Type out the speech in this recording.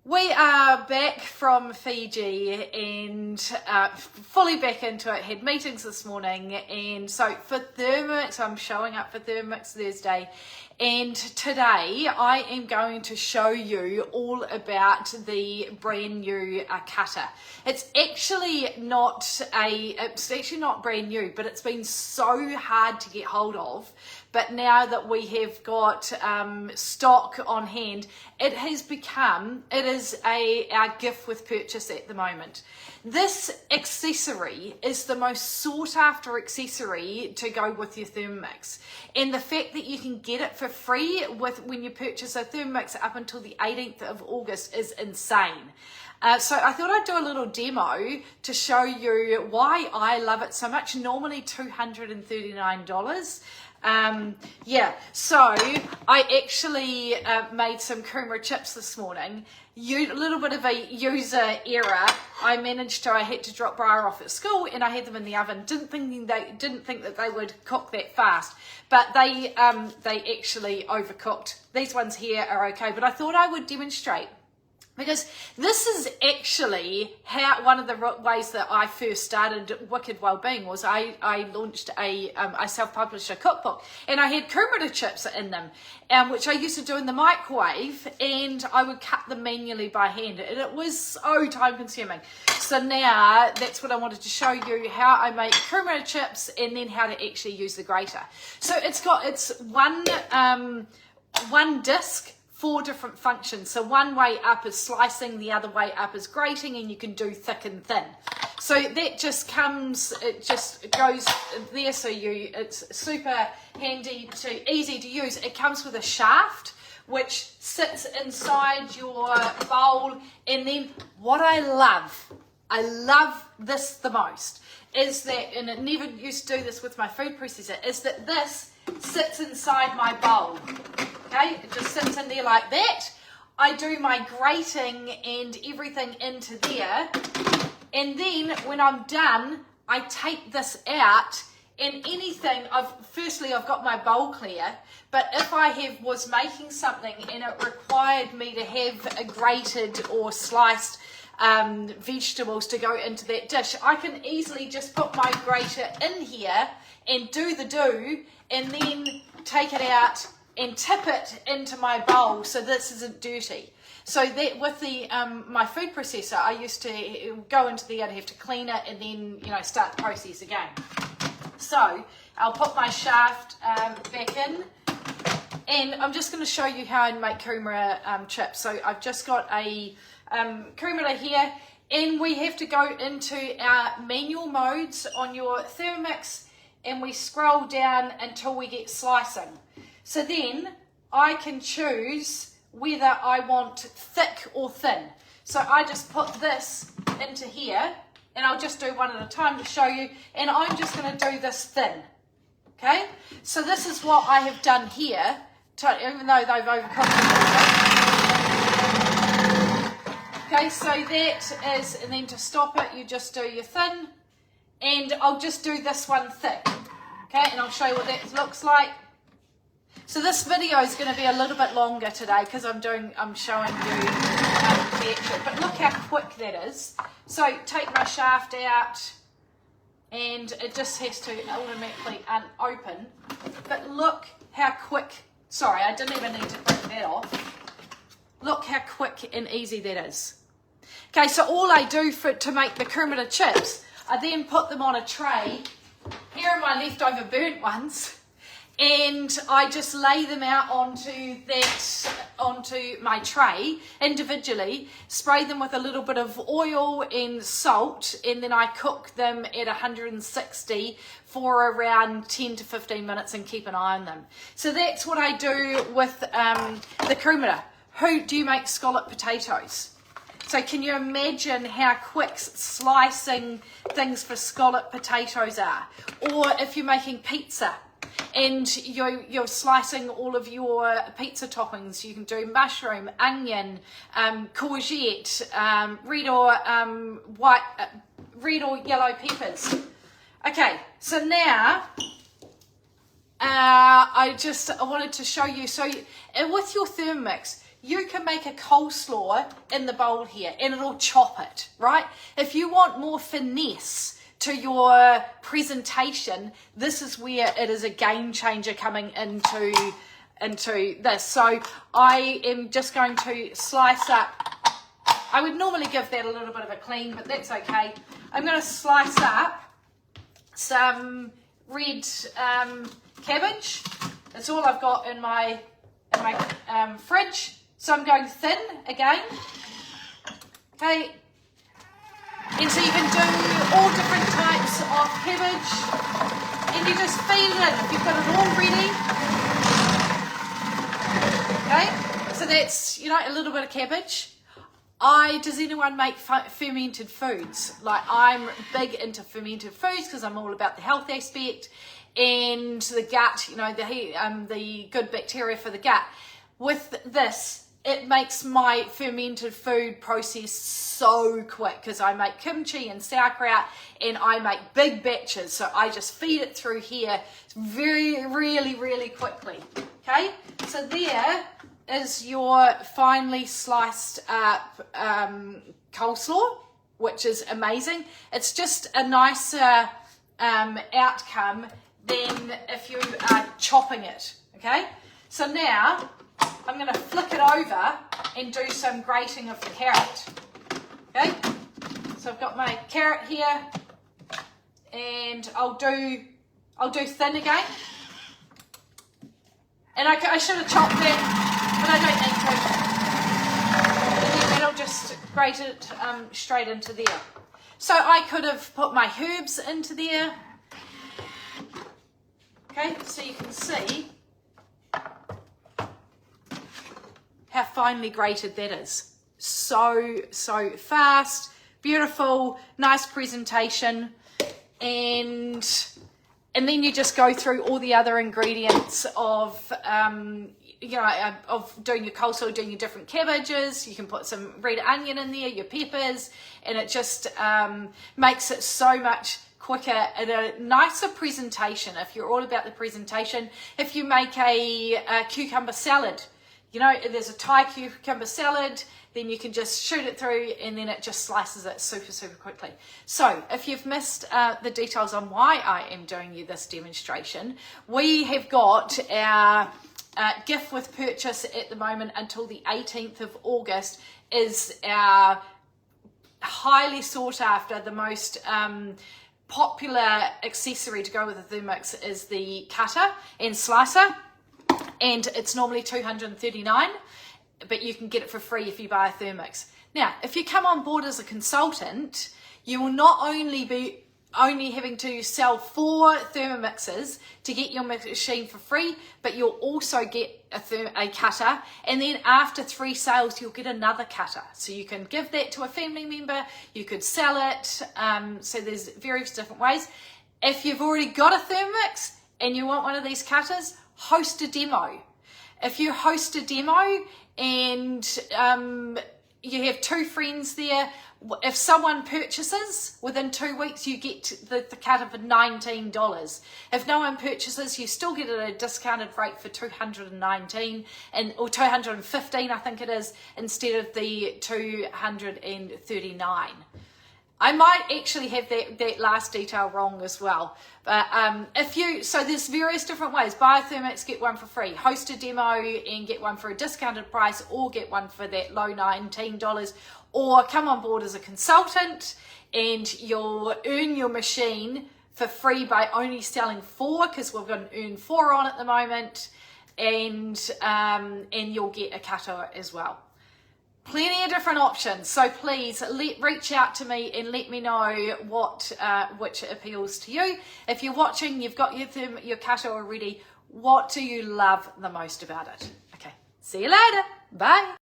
We are back from Fiji and fully back into it. Had meetings this morning, and so for Thermomix, I'm showing up for Thermomix Thursday, and today I am going to show you all about the brand new cutter. It's actually not brand new, but it's been so hard to get hold of. But now that we have got stock on hand, it is our gift with purchase at the moment. This accessory is the most sought after accessory to go with your Thermomix. And the fact that you can get it for free when you purchase a Thermomix up until the 18th of August is insane. So I thought I'd do a little demo to show you why I love it so much. Normally $239. So I actually made some Kumara Chips this morning. A little bit of a user error. I had to drop Briar off at school and I had them in the oven. Didn't think that they would cook that fast, but they actually overcooked. These ones here are okay, but I thought I would demonstrate, because this is actually how one of the ways that I first started Wicked Wellbeing was I launched I self-published a cookbook, and I had Kumara chips in them, which I used to do in the microwave, and I would cut them manually by hand, and it was so time consuming. So now that's what I wanted to show you, how I make Kumara chips and then how to actually use the grater. So it's one disc, 4 different functions. So one way up is slicing, the other way up is grating, and you can do thick and thin. So that just goes there. So it's super handy easy to use. It comes with a shaft which sits inside your bowl, and then what I love this the most is that, and I never used to do this with my food processor, is that this sits inside my bowl. Okay, it just sits in there like that. I do my grating and everything into there, and then when I'm done, I take this out, and firstly I've got my bowl clear, but if I was making something and it required me to have a grated or sliced vegetables to go into that dish, I can easily just put my grater in here and do the do, and then take it out and tip it into my bowl so this isn't dirty. So that with the my food processor, I used to go into there and have to clean it and then start the process again. So I'll put my shaft back in, and I'm just going to show you how I make Kumara chips. So I've just got a Kumara here, and we have to go into our manual modes on your Thermomix, and we scroll down until we get slicing. So then I can choose whether I want thick or thin. So I just put this into here, and I'll just do one at a time to show you, and I'm just going to do this thin. Okay, so this is what I have done here, even though they've overcooked it. Okay, so that is, and then to stop it, you just do your thin, and I'll just do this one thick. Okay, and I'll show you what that looks like. So this video is going to be a little bit longer today because I'm showing you the actual, but look how quick that is. So take my shaft out, and it just has to automatically unopen. But look how quick, sorry, I didn't even need to break that off. Look how quick and easy that is. Okay, so all I do to make the Kumara chips, I then put them on a tray. Here are my leftover burnt ones. And I just lay them out onto my tray individually, spray them with a little bit of oil and salt, and then I cook them at 160 for around 10 to 15 minutes and keep an eye on them. So that's what I do with the Kumara. Do you make scallop potatoes? So can you imagine how quick slicing things for scallop potatoes are? Or if you're making pizza, and you're slicing all of your pizza toppings, you can do mushroom, onion, courgette, red or yellow peppers. Okay, so now I wanted to show you. So with your Thermomix, you can make a coleslaw in the bowl here and it'll chop it, right? If you want more finesse to your presentation, this is where it is a game changer coming into this. So I am just going to slice up. I would normally give that a little bit of a clean, but that's okay. I'm going to slice up some red cabbage. That's all I've got in my fridge. So I'm going thin again. Okay. And so you can do all different types of cabbage, and you just feed it in if you've got it all ready. Okay, so that's, you know, a little bit of cabbage. Does anyone make fermented foods? Like, I'm big into fermented foods because I'm all about the health aspect and the gut, you know, the good bacteria for the gut. With this, it makes my fermented food process so quick because I make kimchi and sauerkraut and I make big batches. So I just feed it through here really quickly. Okay, so there is your finely sliced up coleslaw, which is amazing. It's just a nicer outcome than if you are chopping it. Okay, so now I'm going to flick it over and do some grating of the carrot. Okay, so I've got my carrot here, and I'll do thin again. And I should have chopped that, but I don't need to. And then I'll just grate it straight into there. So I could have put my herbs into there. Okay, so you can see how finely grated that is. So fast, beautiful, nice presentation, and then you just go through all the other ingredients of of doing your coleslaw, doing your different cabbages. You can put some red onion in there, your peppers, and it just makes it so much quicker and a nicer presentation. If you're all about the presentation, if you make a cucumber salad, you know, there's a Thai cucumber salad, then you can just shoot it through and then it just slices it super quickly. So if you've missed the details on why I am doing you this demonstration, we have got our gift with purchase at the moment until the 18th of August is our highly sought after, the most popular accessory to go with the Thermomix is the cutter and slicer. And it's normally $239, but you can get it for free if you buy a Thermomix. Now, if you come on board as a consultant, you will not only be having to sell 4 Thermomixes to get your machine for free, but you'll also get a cutter, and then after 3 sales, you'll get another cutter. So you can give that to a family member, you could sell it, so there's various different ways. If you've already got a Thermomix and you want one of these cutters, host a demo. If you host a demo and you have 2 friends there, if someone purchases within 2 weeks, you get the cutter for $19. If no one purchases, you still get it at a discounted rate for $219 or $215, I think it is, instead of the $239. I might actually have that last detail wrong as well. But so there's various different ways. Buy a Thermomix, get one for free. Host a demo and get one for a discounted price, or get one for that low $19. Or come on board as a consultant and you'll earn your machine for free by only selling 4, because we've got an earn 4 on at the moment, and you'll get a cutter as well. Plenty of different options, so please reach out to me and let me know which appeals to you. If you're watching, you've got your cutter already, what do you love the most about it? Okay, see you later, bye.